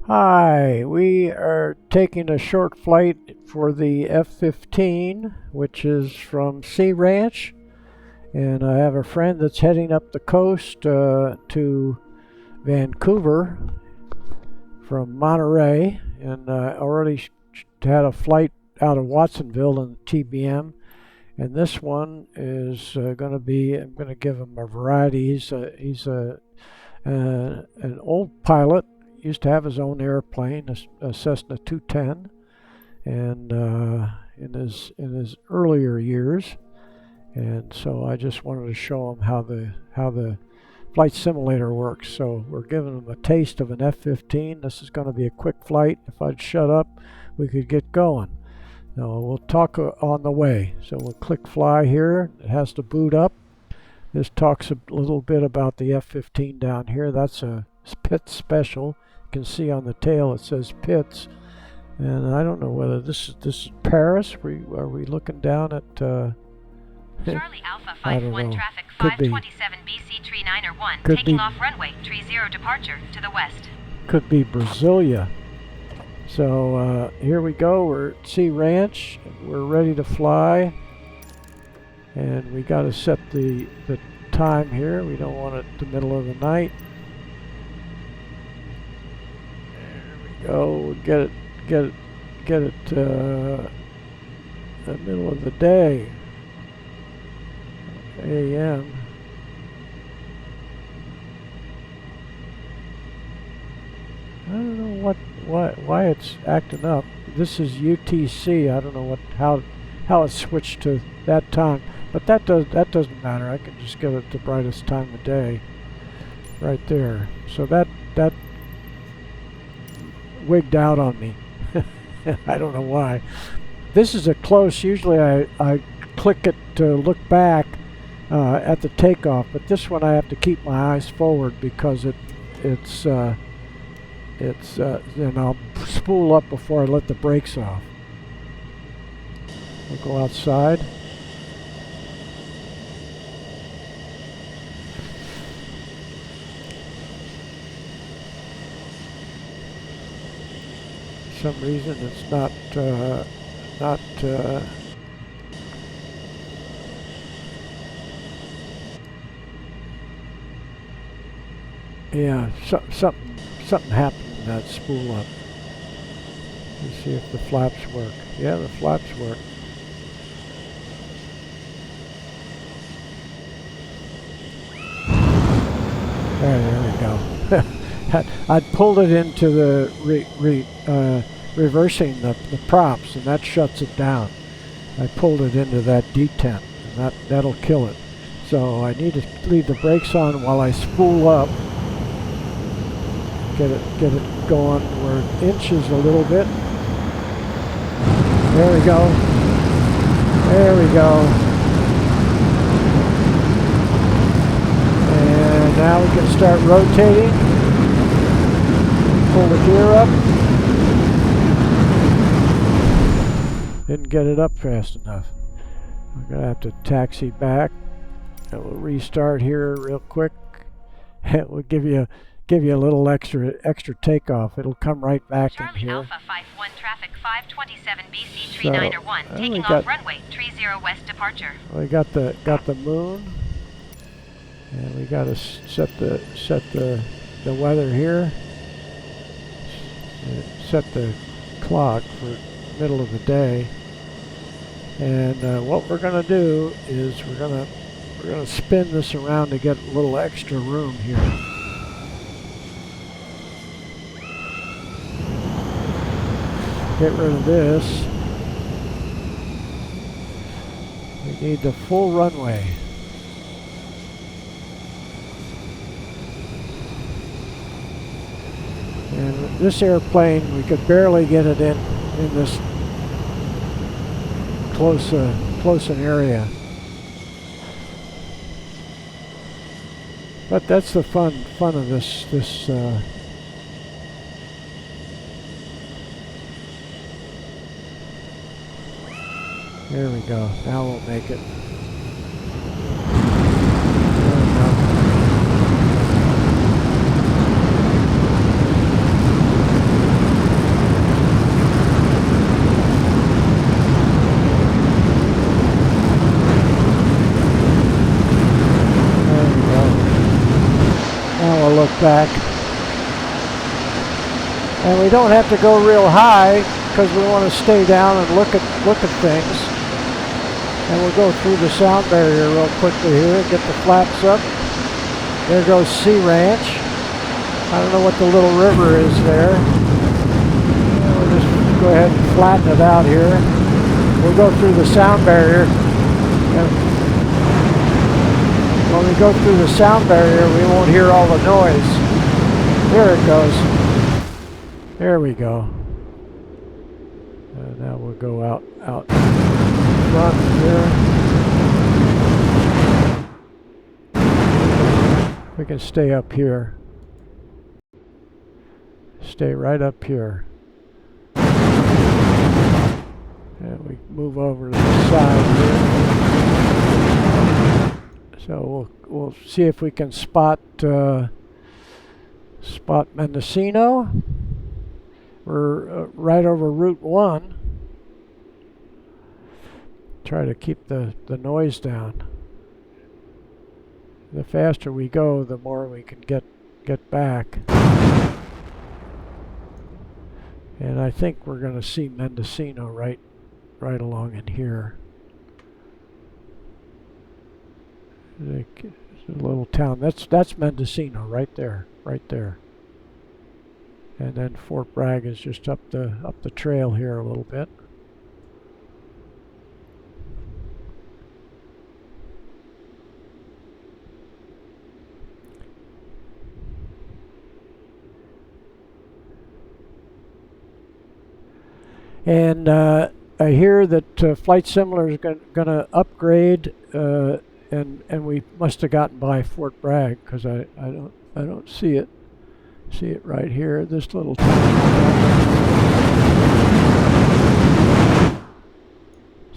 Hi, we are taking a short flight for the F-15, which is from Sea Ranch, and I have a friend that's heading up the coast to Vancouver from Monterey, and already had a flight out of Watsonville in TBM, and this one is going to be, I'm going to give him a variety. He's an old pilot. Used to have his own airplane, a Cessna 210, and in his earlier years, and so I just wanted to show him how the flight simulator works. So we're giving him a taste of an F-15. This is going to be a quick flight. If I'd shut up, we could get going. Now we'll talk on the way. So we'll click fly here. It has to boot up. This talks a little bit about the F-15 down here. That's a Pitts special. You can see on the tail it says Pitts, and I don't know whether this is Paris. Are we looking down at Charlie Alpha 51 traffic 527 BC tree 9 or 1 taking off runway tree 0 departure to the west. Could be Brasilia. So here we go. We're at Sea Ranch. We're ready to fly, and we got to set the time here. We don't want it the middle of the night. Go, get it the middle of the day, AM. I don't know why it's acting up. This is UTC. I don't know how it switched to that time, but that doesn't matter. I can just give it the brightest time of day right there. So that wigged out on me. I don't know why. This is a close. Usually I click it to look back at the takeoff, but this one I have to keep my eyes forward because it's and I'll spool up before I let the brakes off. We'll go outside. For some reason it's not yeah, something happened in that spool up. Let's see if the flaps work. Yeah, the flaps work. There we go. I'd pulled it into the reversing the props, and that shuts it down. I pulled it into that detent, and that'll kill it. So I need to leave the brakes on while I spool up. Get it going where it inches a little bit. There we go. There we go. And now we can start rotating. Pull the gear up. Didn't get it up fast enough. We're gonna have to taxi back, and we'll restart here real quick. We'll give you a little extra takeoff. It'll come right back Charlie in here. Alpha 51 traffic 527 BC tree 9 or 1 taking off runway tree 0 west departure. We got the moon, and we got to set the weather here. Set the clock for middle of the day, and what we're gonna do is we're gonna spin this around to get a little extra room here. Get rid of this. We need the full runway. And this airplane, we could barely get it in this close an area. But that's the fun of this. There we go. Now we'll make it. There we go. back. And we don't have to go real high because we want to stay down and look at things. And we'll go through the sound barrier real quickly here, get the flaps up. There goes Sea Ranch. I don't know what the little river is there. We'll just go ahead and flatten it out here. We'll go through the sound barrier. And when we go through the sound barrier, we won't hear all the noise. There it goes. There we go. Now we'll go out front here. We can stay up here. Stay right up here. And we move over to the side here. So we'll see if we can spot Mendocino. We're right over Route 1. Try to keep the noise down. The faster we go, the more we can get back. And I think we're going to see Mendocino right along in here. It's a little town. That's Mendocino right there. And then Fort Bragg is just up the trail here a little bit. And I hear that Flight Similar is going to upgrade, and we must have gotten by Fort Bragg because I don't see it. See it right here, this little town.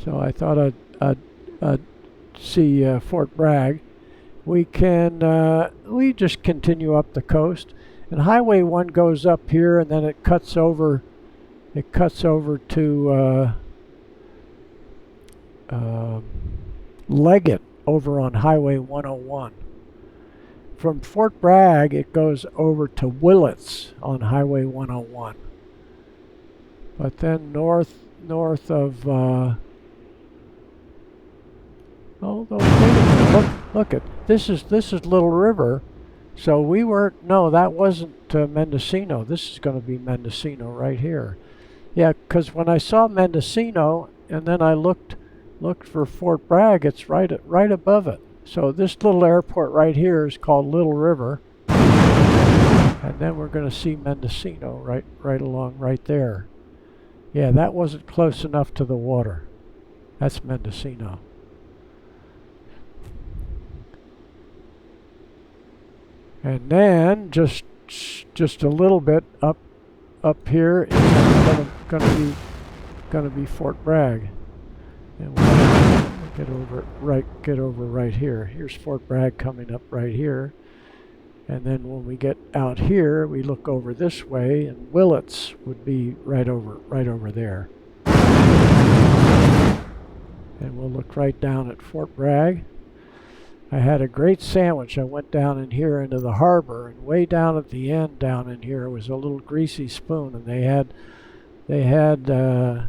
So I thought I'd see Fort Bragg. We just continue up the coast, and Highway 1 goes up here, and then it cuts over. It cuts over to Leggett over on Highway 101. From Fort Bragg, it goes over to Willits on Highway 101. But then north of look at this is Little River. So we weren't. No, that wasn't Mendocino. This is going to be Mendocino right here. Yeah, because when I saw Mendocino and then I looked for Fort Bragg, it's right above it. So this little airport right here is called Little River, and then we're going to see Mendocino right along right there. Yeah, that wasn't close enough to the water. That's Mendocino. And then just a little bit up here is going to be Fort Bragg, and we'll get over right here. Here's Fort Bragg coming up right here, and then when we get out here, we look over this way, and Willits would be right over there. And we'll look right down at Fort Bragg. I had a great sandwich. I went down in here into the harbor, and way down at the end down in here was a little greasy spoon, and they had a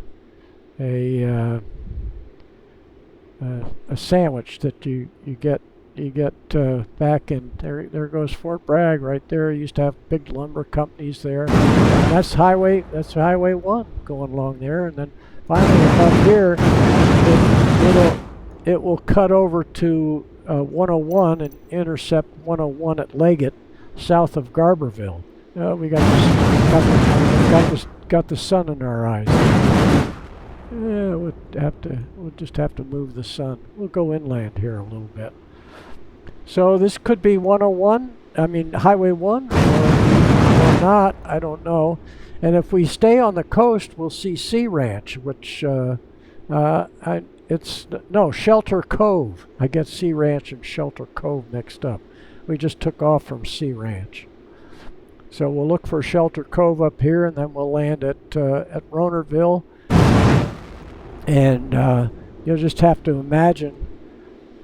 sandwich that you get back in there goes Fort Bragg right there. Used to have big lumber companies there. And that's Highway 1 going along there, and then finally up here it will cut over to 101 and intercept 101 at Leggett, south of Garberville. We got the sun in our eyes. Yeah, we'll just have to move the sun. We'll go inland here a little bit. So this could be 101. I mean Highway 1 or not. I don't know. And if we stay on the coast, we'll see Sea Ranch, which Shelter Cove. I get Sea Ranch and Shelter Cove mixed up. We just took off from Sea Ranch. So we'll look for Shelter Cove up here, and then we'll land at Ronerville. And you'll just have to imagine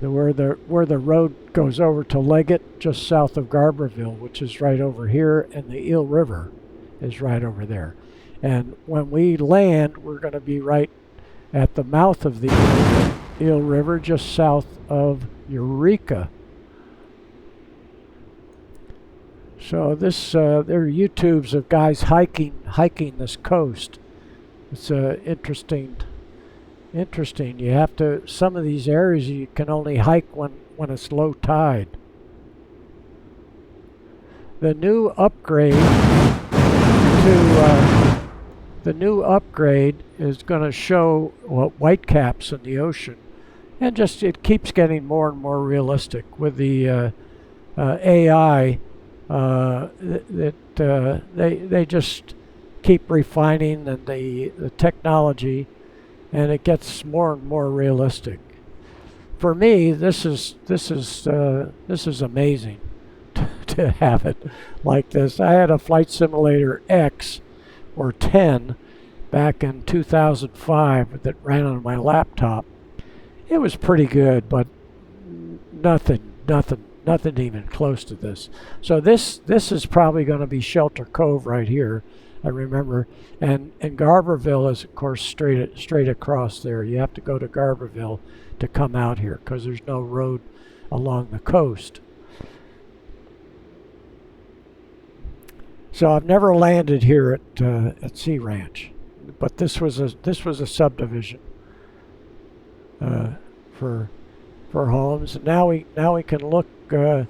where the road goes over to Leggett, just south of Garberville, which is right over here, and the Eel River is right over there. And when we land, we're going to be right at the mouth of the Eel River, just south of Eureka. So this, there are YouTubes of guys hiking this coast. It's interesting. You have to, some of these areas you can only hike when it's low tide. The new upgrade is going to show whitecaps in the ocean, and just it keeps getting more and more realistic with the AI. They just keep refining the technology, and it gets more and more realistic. For me, this is amazing to have it like this. I had a Flight Simulator X or 10 back in 2005 that ran on my laptop. It was pretty good, but nothing even close to this. So this is probably going to be Shelter Cove right here, I remember. And Garberville is, of course, straight across there. You have to go to Garberville to come out here because there's no road along the coast. So I've never landed here at Sea Ranch, but this was a subdivision for homes. And now we can look. We have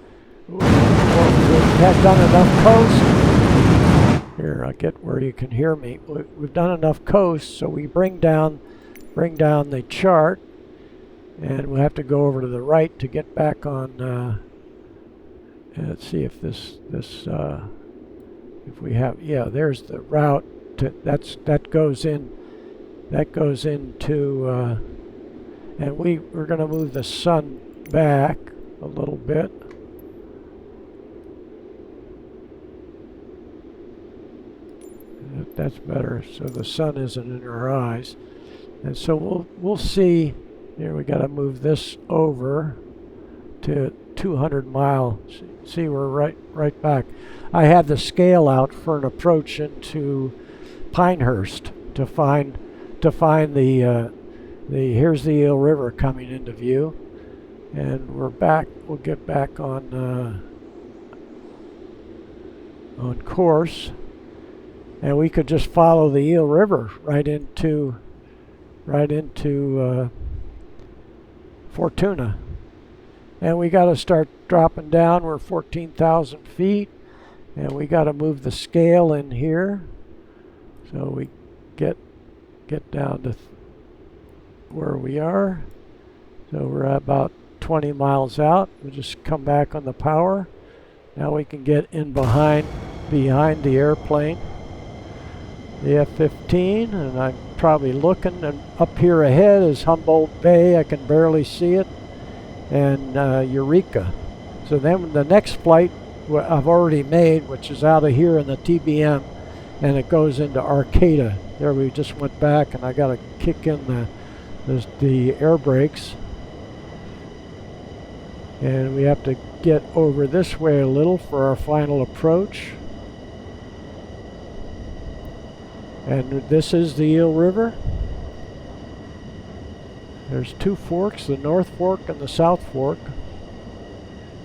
done enough coast. Here, I get where you can hear me. We've done enough coast, so we bring down the chart, and we'll have to go over to the right to get back on. Let's see if if we have, yeah, there's the route that goes into and we're going to move the sun back a little bit. That's better, so the sun isn't in our eyes. And so we'll see. Here we got to move this over to 200 mile. See, we're right back. I had the scale out for an approach into Pinehurst to find the here's the Eel River coming into view, and we're back. We'll get back on course, and we could just follow the Eel River right into Fortuna. And we got to start dropping down. We're 14,000 feet, and we got to move the scale in here, so we get down to where we are. So we're about 20 miles out. We'll just come back on the power. Now we can get in behind the airplane, the F-15, and I'm probably looking, and up here ahead is Humboldt Bay. I can barely see it, and Eureka. So then the next flight I've already made, which is out of here in the TBM, and it goes into Arcata. There we just went back, and I got to kick in the air brakes, and we have to get over this way a little for our final approach. And this is the Eel River. There's two forks, the North Fork and the South Fork.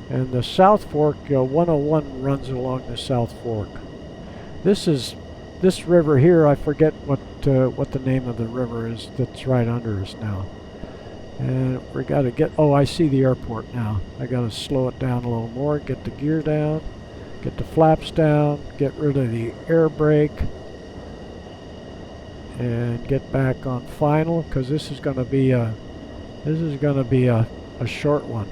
And the South Fork, 101 runs along the South Fork. This river here, I forget what the name of the river is that's right under us now. And we got to get, oh, I see the airport now. I got to slow it down a little more, get the gear down, get the flaps down, get rid of the air brake, and get back on final, because this is going to be a short one.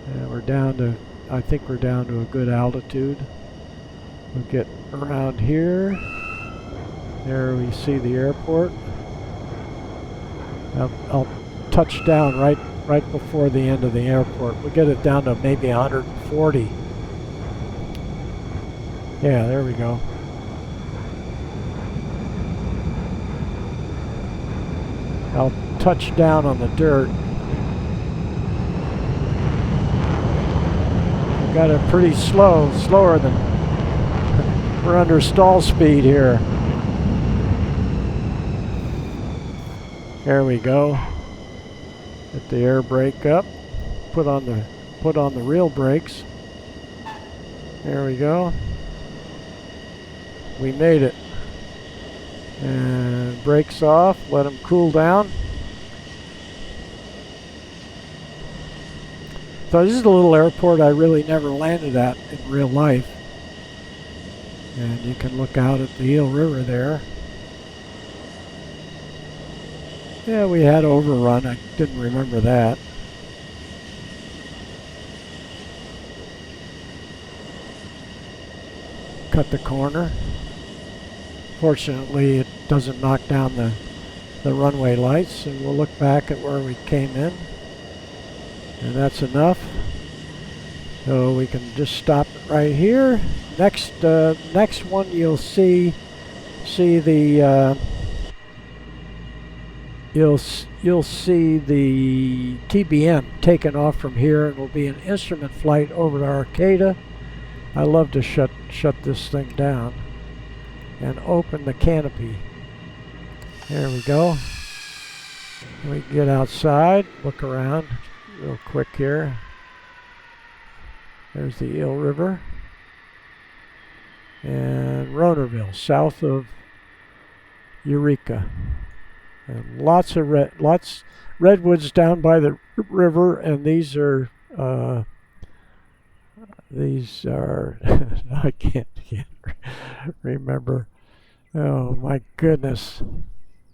And we're down to, I think we're down to a good altitude. We'll get around here. There we see the airport. I'll touch down right before the end of the airport. We'll get it down to maybe 140. Yeah, there we go. I'll touch down on the dirt. got it pretty slower than we're under stall speed here. There we go. Get the air brake up. Put on the real brakes. There we go. We made it. And brakes off. Let them cool down. So this is a little airport I really never landed at in real life. And you can look out at the Eel River there. Yeah, we had overrun. I didn't remember that. Cut the corner. Fortunately, it doesn't knock down the runway lights, and we'll look back at where we came in. And that's enough. So we can just stop it right here. Next one you'll see the you'll see the TBM taken off from here, and it'll be an instrument flight over to Arcata. I love to shut this thing down and open the canopy. There we go. We get outside, look around real quick here. There's the Eel River and Ronerville, south of Eureka. And lots of redwoods down by the river, and these are I can't remember. Oh my goodness.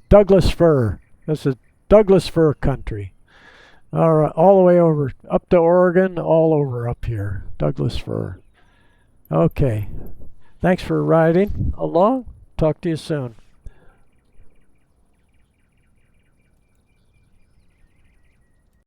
Douglas fir. This is Douglas fir country. All right, all the way over up to Oregon, all over up here. Douglas fir. Okay. Thanks for riding along. Talk to you soon.